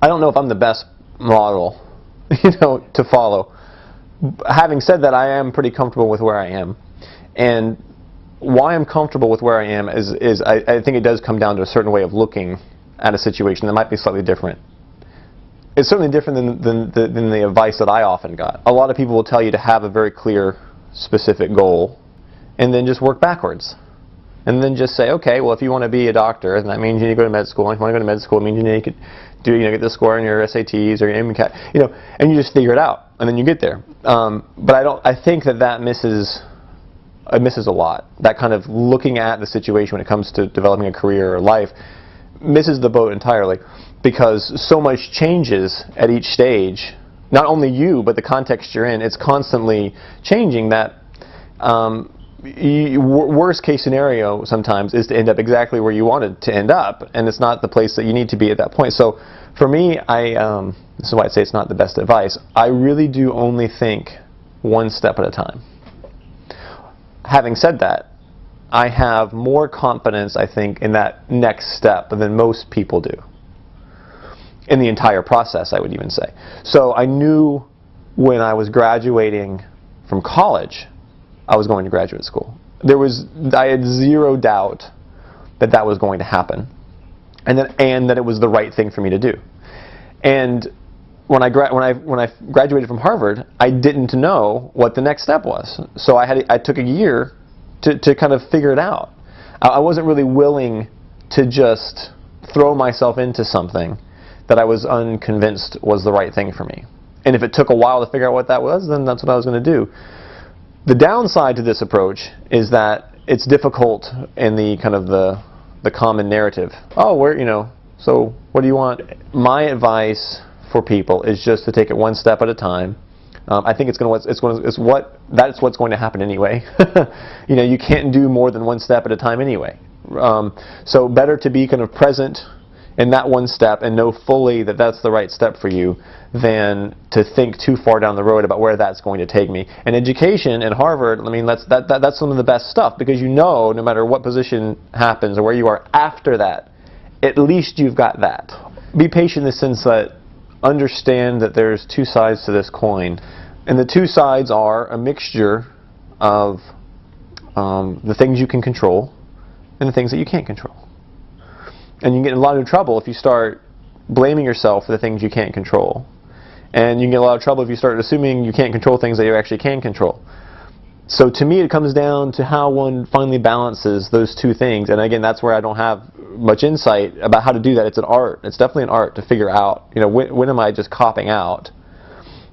I don't know if I'm the best model, to follow. Having said that, I am pretty comfortable with where I am. And why I'm comfortable with where I am is I think it does come down to a certain way of looking at a situation that might be slightly different. It's certainly different than the advice that I often got. A lot of people will tell you to have a very clear, specific goal, and then just work backwards. And then just say, okay, well, if you want to be a doctor, then that means you need to go to med school. And if you want to go to med school, it means you need to get the score on your SATs or your MCAT, and you just figure it out, and then you get there. But I think that misses a lot. That kind of looking at the situation when it comes to developing a career or life misses the boat entirely, because so much changes at each stage. Not only you, but the context you're in. It's constantly changing. That worst case scenario sometimes is to end up exactly where you wanted to end up, and it's not the place that you need to be at that point. So for me, this is why I say it's not the best advice. I really do only think one step at a time. Having said that, I have more confidence, I think, in that next step than most people do. In the entire process, I would even say. So I knew when I was graduating from college, I was going to graduate school. I had zero doubt that was going to happen, and that it was the right thing for me to do. And when I graduated from Harvard, I didn't know what the next step was. So I took a year to kind of figure it out. I wasn't really willing to just throw myself into something that I was unconvinced was the right thing for me. And if it took a while to figure out what that was, then that's what I was going to do. The downside to this approach is that it's difficult in the kind of the common narrative. Oh, so what do you want? My advice for people is just to take it one step at a time. I think that's what's going to happen anyway. You can't do more than one step at a time anyway. So better to be kind of present in that one step and know fully that that's the right step for you than to think too far down the road about where that's going to take me. And education in Harvard, I mean, that's some of the best stuff, because no matter what position happens or where you are after that, at least you've got that. Be patient in the sense that understand that there's two sides to this coin, and the two sides are a mixture of the things you can control and the things that you can't control. And you can get in a lot of trouble if you start blaming yourself for the things you can't control, and you can get in a lot of trouble if you start assuming you can't control things that you actually can control. So to me, it comes down to how one finally balances those two things. And again, that's where I don't have much insight about how to do that. It's an art. It's definitely an art to figure out, when am I just copping out,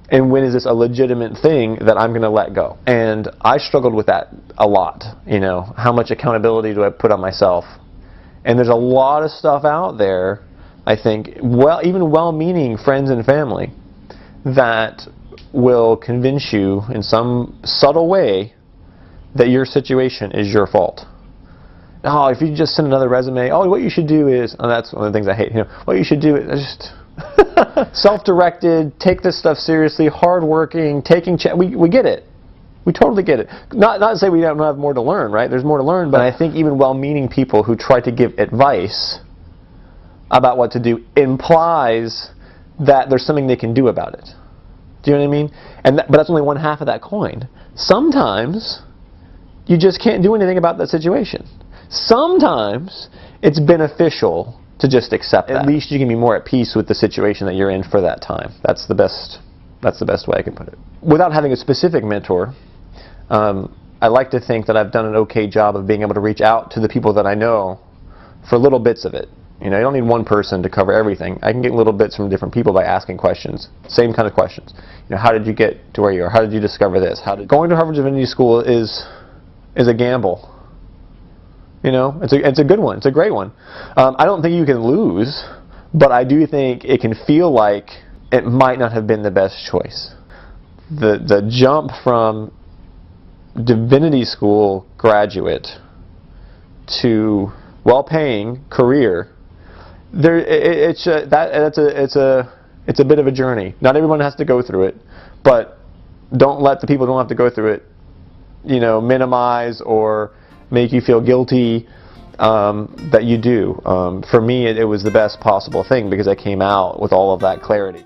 and when is this a legitimate thing that I'm going to let go? And I struggled with that a lot. How much accountability do I put on myself? And there's a lot of stuff out there, I think, even well-meaning friends and family, that will convince you in some subtle way that your situation is your fault. Oh, if you just send another resume, what you should do is, and that's one of the things I hate, what you should do is just self-directed, take this stuff seriously, hard-working, we get it. We totally get it. Not to say we don't have more to learn, right? There's more to learn, but I think even well-meaning people who try to give advice about what to do implies that there's something they can do about it. Do you know what I mean? But that's only one half of that coin. Sometimes you just can't do anything about that situation. Sometimes it's beneficial to just accept that. At least you can be more at peace with the situation that you're in for that time. That's the best way I can put it. Without having a specific mentor, I like to think that I've done an okay job of being able to reach out to the people that I know for little bits of it. You don't need one person to cover everything. I can get little bits from different people by asking questions. Same kind of questions. How did you get to where you are? How did you discover this? Going to Harvard Divinity School is a gamble. It's a good one. It's a great one. I don't think you can lose, but I do think it can feel like it might not have been the best choice. The jump from Divinity School graduate to well-paying career, it's a bit of a journey. Not everyone has to go through it, but don't let the people who don't have to go through it, minimize or make you feel guilty that you do. For me, it was the best possible thing because I came out with all of that clarity.